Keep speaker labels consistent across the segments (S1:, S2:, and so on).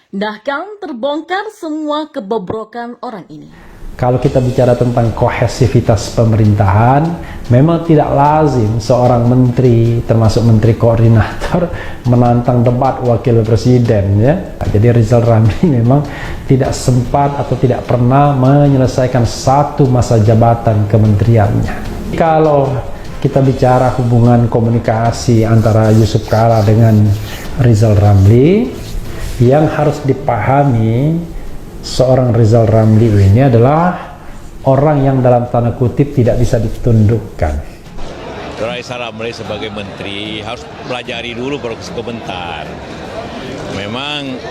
S1: Nah kan terbongkar semua kebobrokan orang ini.
S2: Kalau kita bicara tentang kohesivitas pemerintahan, memang tidak lazim seorang menteri, termasuk menteri koordinator, menantang debat wakil presiden. Ya. Jadi Rizal Ramli memang tidak sempat atau tidak pernah menyelesaikan satu masa jabatan kementeriannya. Kalau kita bicara hubungan komunikasi antara Yusuf Kala dengan Rizal Ramli, yang harus dipahami seorang Rizal Ramli ini adalah orang yang dalam tanda kutip tidak bisa ditundukkan.
S3: Rizal Ramli sebagai menteri harus pelajari dulu baru komentar. Memang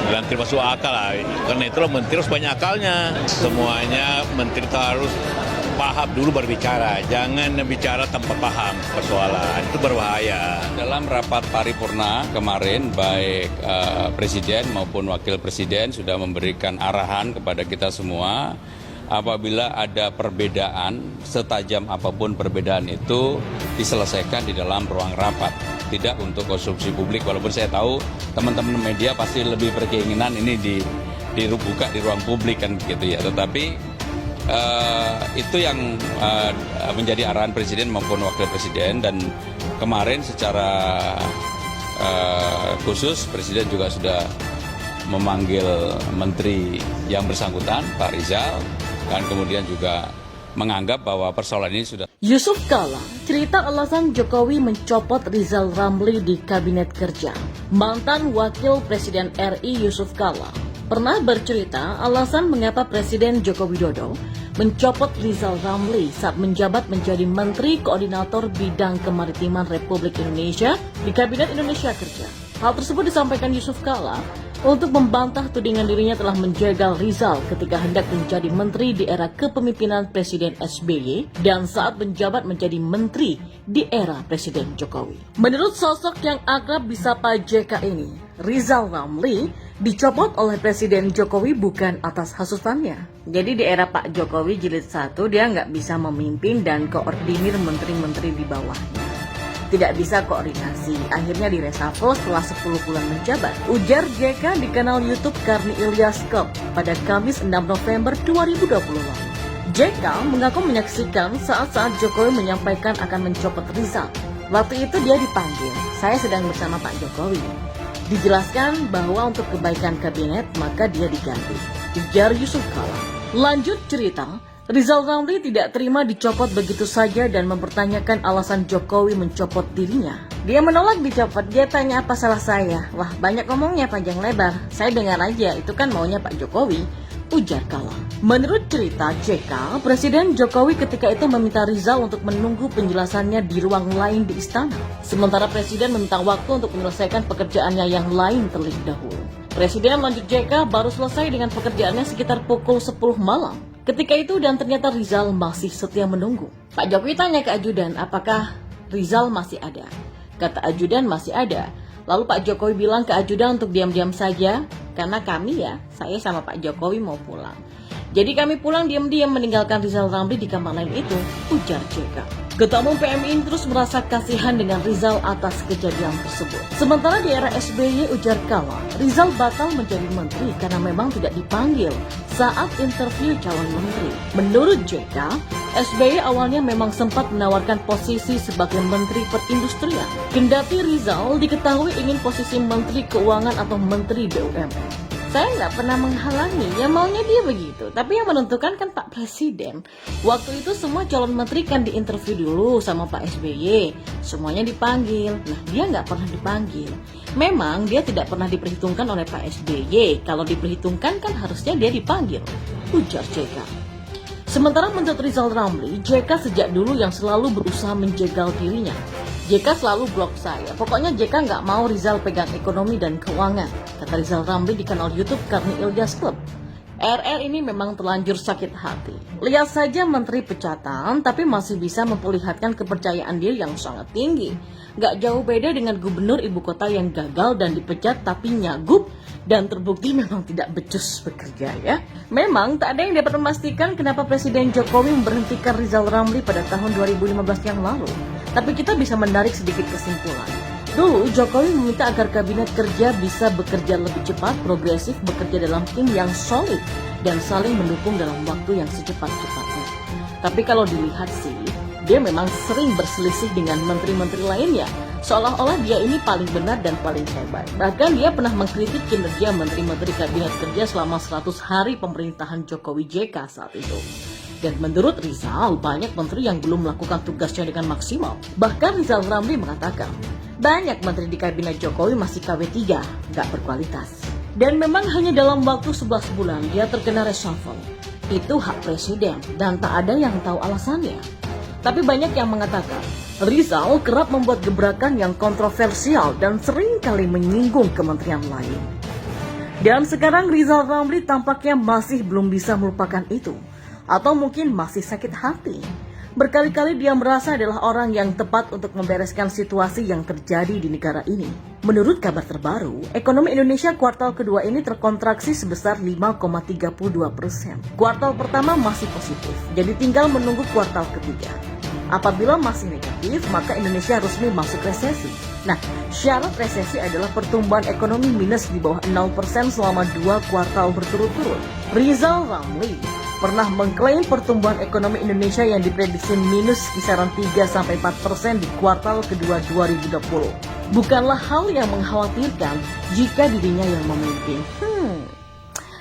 S3: menteri masuk akal lah, karena itulah menteri harus banyak akalnya. Semuanya menteri itu harus paham dulu berbicara, jangan bicara tanpa paham persoalan, itu berbahaya.
S4: Dalam rapat paripurna kemarin, baik Presiden maupun Wakil Presiden sudah memberikan arahan kepada kita semua, apabila ada perbedaan, setajam apapun perbedaan itu diselesaikan di dalam ruang rapat, tidak untuk konsumsi publik, walaupun saya tahu teman-teman media pasti lebih berkeinginan ini dibuka di ruang publik kan begitu ya, tetapi itu yang menjadi arahan Presiden maupun Wakil Presiden, dan kemarin secara khusus Presiden juga sudah memanggil Menteri yang bersangkutan, Pak Rizal, dan kemudian juga menganggap bahwa persoalan ini sudah.
S1: Yusuf Kala cerita alasan Jokowi mencopot Rizal Ramli di Kabinet Kerja. Mantan Wakil Presiden RI Yusuf Kala pernah bercerita alasan mengapa Presiden Joko Widodo mencopot Rizal Ramli saat menjabat menjadi Menteri Koordinator Bidang Kemaritiman Republik Indonesia di Kabinet Indonesia Kerja. Hal tersebut disampaikan Yusuf Kala untuk membantah tudingan dirinya telah menjegal Rizal ketika hendak menjadi menteri di era kepemimpinan Presiden SBY dan saat menjabat menjadi menteri di era Presiden Jokowi. Menurut sosok yang akrab disapa JK ini, Rizal Ramli dicopot oleh Presiden Jokowi bukan atas hasutannya. Jadi di era Pak Jokowi jilid 1 dia nggak bisa memimpin dan koordinir menteri-menteri di bawahnya. Tidak bisa koordinasi, akhirnya diresafel setelah 10 bulan menjabat. Ujar JK di kanal YouTube Karni Ilyas Club pada Kamis 6 November 2020 lalu. JK mengaku menyaksikan saat-saat Jokowi menyampaikan akan mencopot Rizal. Waktu itu dia dipanggil, saya sedang bersama Pak Jokowi. Dijelaskan bahwa untuk kebaikan kabinet maka dia diganti, ujar Yusuf Kala. Lanjut cerita, Rizal Ramli tidak terima dicopot begitu saja dan mempertanyakan alasan Jokowi mencopot dirinya. Dia menolak dicopot, dia tanya apa salah saya. Wah, banyak ngomongnya panjang lebar, saya dengar aja, itu kan maunya Pak Jokowi, ujar Kala. Menurut cerita JK, Presiden Jokowi ketika itu meminta Rizal untuk menunggu penjelasannya di ruang lain di istana. Sementara Presiden meminta waktu untuk menyelesaikan pekerjaannya yang lain terlebih dahulu. Presiden lanjut JK baru selesai dengan pekerjaannya sekitar pukul 10 malam. Ketika itu dan ternyata Rizal masih setia menunggu. Pak Jokowi tanya ke ajudan apakah Rizal masih ada. Kata ajudan masih ada. Lalu Pak Jokowi bilang ke ajudan untuk diam-diam saja, karena kami saya sama Pak Jokowi mau pulang. Jadi kami pulang diam-diam meninggalkan Rizal Ramli di kamar lain itu, ujar JK. Ketua Umum PMI terus merasa kasihan dengan Rizal atas kejadian tersebut. Sementara di era SBY, ujar Kala, Rizal batal menjadi menteri karena memang tidak dipanggil saat interview calon menteri. Menurut JK, SBY awalnya memang sempat menawarkan posisi sebagai Menteri Perindustrian. Kendati Rizal diketahui ingin posisi Menteri Keuangan atau Menteri BUMN. Saya nggak pernah menghalangi, ya maunya dia begitu. Tapi yang menentukan kan Pak Presiden. Waktu itu semua calon menteri kan diinterview dulu sama Pak SBY. Semuanya dipanggil. Nah, dia nggak pernah dipanggil. Memang dia tidak pernah diperhitungkan oleh Pak SBY. Kalau diperhitungkan kan harusnya dia dipanggil, ujar JK. Sementara menurut Rizal Ramli, JK sejak dulu yang selalu berusaha menjegal dirinya. JK selalu blok saya. Pokoknya JK nggak mau Rizal pegang ekonomi dan keuangan, kata Rizal Ramli di kanal YouTube Karni Ilyas Club. RR ini memang terlanjur sakit hati. Lihat saja menteri pecatan, tapi masih bisa memperlihatkan kepercayaan diri yang sangat tinggi. Nggak jauh beda dengan gubernur ibu kota yang gagal dan dipecat tapi nyagup dan terbukti memang tidak becus bekerja ya. Memang tak ada yang dapat memastikan kenapa Presiden Jokowi memberhentikan Rizal Ramli pada tahun 2015 yang lalu. Tapi kita bisa menarik sedikit kesimpulan. Dulu, Jokowi meminta agar kabinet kerja bisa bekerja lebih cepat, progresif, bekerja dalam tim yang solid, dan saling mendukung dalam waktu yang secepat-cepatnya. Tapi kalau dilihat sih, dia memang sering berselisih dengan menteri-menteri lainnya, seolah-olah dia ini paling benar dan paling hebat. Bahkan dia pernah mengkritik kinerja menteri-menteri kabinet kerja selama 100 hari pemerintahan Jokowi JK saat itu. Dan menurut Rizal, banyak menteri yang belum melakukan tugasnya dengan maksimal. Bahkan Rizal Ramli mengatakan, banyak menteri di kabinet Jokowi masih KW3, nggak berkualitas. Dan memang hanya dalam waktu 11 bulan dia terkena reshuffle. Itu hak presiden dan tak ada yang tahu alasannya. Tapi banyak yang mengatakan, Rizal kerap membuat gebrakan yang kontroversial dan sering kali menyinggung kementerian lain. Dan sekarang Rizal Ramli tampaknya masih belum bisa melupakan itu. Atau mungkin masih sakit hati. Berkali-kali dia merasa adalah orang yang tepat untuk membereskan situasi yang terjadi di negara ini. Menurut kabar terbaru, ekonomi Indonesia kuartal kedua ini terkontraksi sebesar 5,32%. Kuartal pertama masih positif, jadi tinggal menunggu kuartal ketiga. Apabila masih negatif, maka Indonesia resmi masuk resesi. Nah, syarat resesi adalah pertumbuhan ekonomi minus di bawah 0% selama 2 kuartal berturut-turut. Rizal Ramli pernah mengklaim pertumbuhan ekonomi Indonesia yang diprediksi minus kisaran 3-4% di kuartal kedua 2020. Bukanlah hal yang mengkhawatirkan jika dirinya yang memimpin.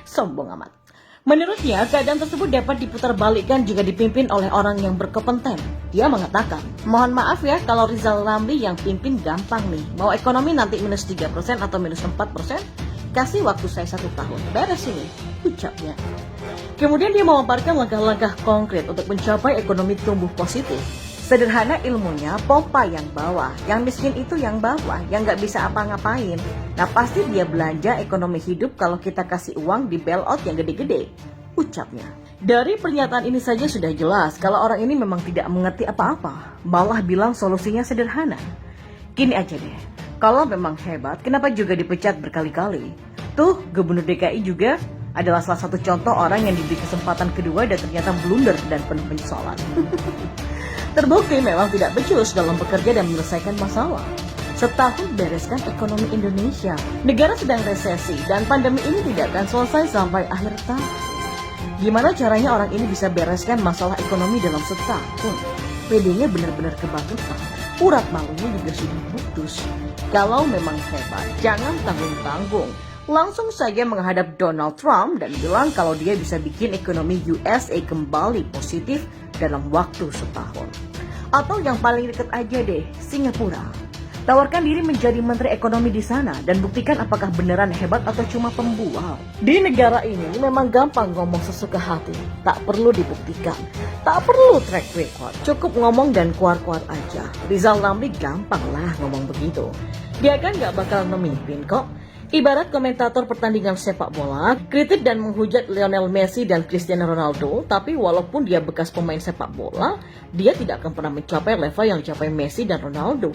S1: Sombong amat. Menurutnya, keadaan tersebut dapat diputarbalikkan jika dipimpin oleh orang yang berkompeten. Dia mengatakan, mohon maaf ya kalau Rizal Ramli yang pimpin gampang nih. Mau ekonomi nanti minus 3% atau minus 4%, kasih waktu saya 1 tahun. Beres ini, ucapnya. Kemudian dia memaparkan langkah-langkah konkret untuk mencapai ekonomi tumbuh positif. Sederhana ilmunya, pompa yang bawah, yang miskin itu yang bawah, yang nggak bisa apa-ngapain. Nah pasti dia belanja ekonomi hidup kalau kita kasih uang di bailout yang gede-gede, ucapnya. Dari pernyataan ini saja sudah jelas kalau orang ini memang tidak mengerti apa-apa, malah bilang solusinya sederhana. Gini aja deh, kalau memang hebat, kenapa juga dipecat berkali-kali? Tuh, Gubernur DKI juga adalah salah satu contoh orang yang diberi kesempatan kedua dan ternyata blunder dan penuh penyesalan. Terbukti memang tidak becus dalam bekerja dan menyelesaikan masalah. Setahun bereskan ekonomi Indonesia. Negara sedang resesi dan pandemi ini tidak akan selesai sampai akhir tahun. Gimana caranya orang ini bisa bereskan masalah ekonomi dalam setahun? PD-nya benar-benar kebangetan. Urat malunya juga sudah putus. Kalau memang hebat, jangan tanggung-tanggung. Langsung saja menghadap Donald Trump dan bilang kalau dia bisa bikin ekonomi USA kembali positif dalam waktu setahun. Atau yang paling dekat aja deh, Singapura. Tawarkan diri menjadi menteri ekonomi di sana dan buktikan apakah beneran hebat atau cuma pembual. Di negara ini memang gampang ngomong sesuka hati, tak perlu dibuktikan, tak perlu track record, cukup ngomong dan keluar-keluar aja. Rizal Ramli gampang lah ngomong begitu. Dia kan gak bakal memimpin kok. Ibarat komentator pertandingan sepak bola, kritik dan menghujat Lionel Messi dan Cristiano Ronaldo, tapi walaupun dia bekas pemain sepak bola, dia tidak akan pernah mencapai level yang dicapai Messi dan Ronaldo.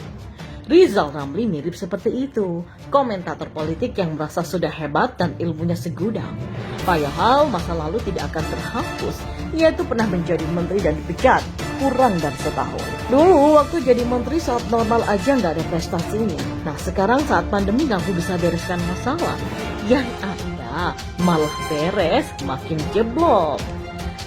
S1: Rizal Ramli mirip seperti itu, komentator politik yang merasa sudah hebat dan ilmunya segudang. Padahal masa lalu tidak akan terhapus, yaitu pernah menjadi menteri dan dipecat, kurang dari setahun. Dulu waktu jadi menteri saat normal aja nggak ada prestasinya. Nah sekarang saat pandemi nggak bisa bereskan masalah. Yang ada malah beres makin jeblok.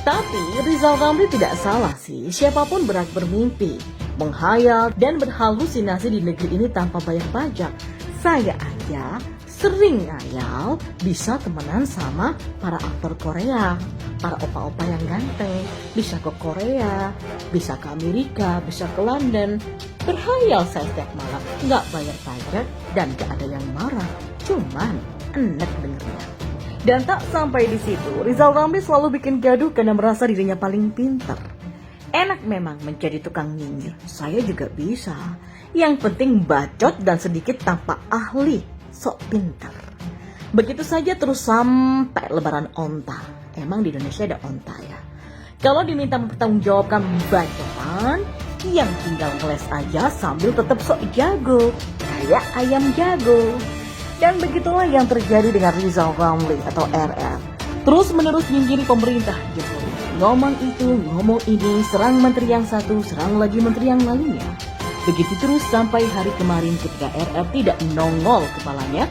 S1: Tapi Rizal Ramli tidak salah sih, siapapun berhak bermimpi, menghayal dan berhalusinasi di negeri ini tanpa bayar pajak. Saya aja sering ngayal bisa temenan sama para aktor Korea, para opa-opa yang ganteng, bisa ke Korea, bisa ke Amerika, bisa ke London. Berhayal saya setiap malam, nggak bayar pajak dan nggak ada yang marah, cuman enak dengernya. Dan tak sampai di situ, Rizal Ramli selalu bikin gaduh karena merasa dirinya paling pintar. Enak memang menjadi tukang nyinyir, saya juga bisa. Yang penting bacot dan sedikit tanpa ahli, sok pintar. Begitu saja terus sampai lebaran onta. Emang di Indonesia ada onta ya? Kalau diminta mempertanggungjawabkan bacotan, yang tinggal ngeles aja sambil tetap sok jago, kayak ayam jago. Dan begitulah yang terjadi dengan Rizal Ramli atau RR. Terus menerus nyinggiri pemerintah Jokowi. Ngomong itu, ngomong ini, serang menteri yang satu, serang lagi menteri yang lainnya. Begitu terus sampai hari kemarin ketika RR tidak nongol kepalanya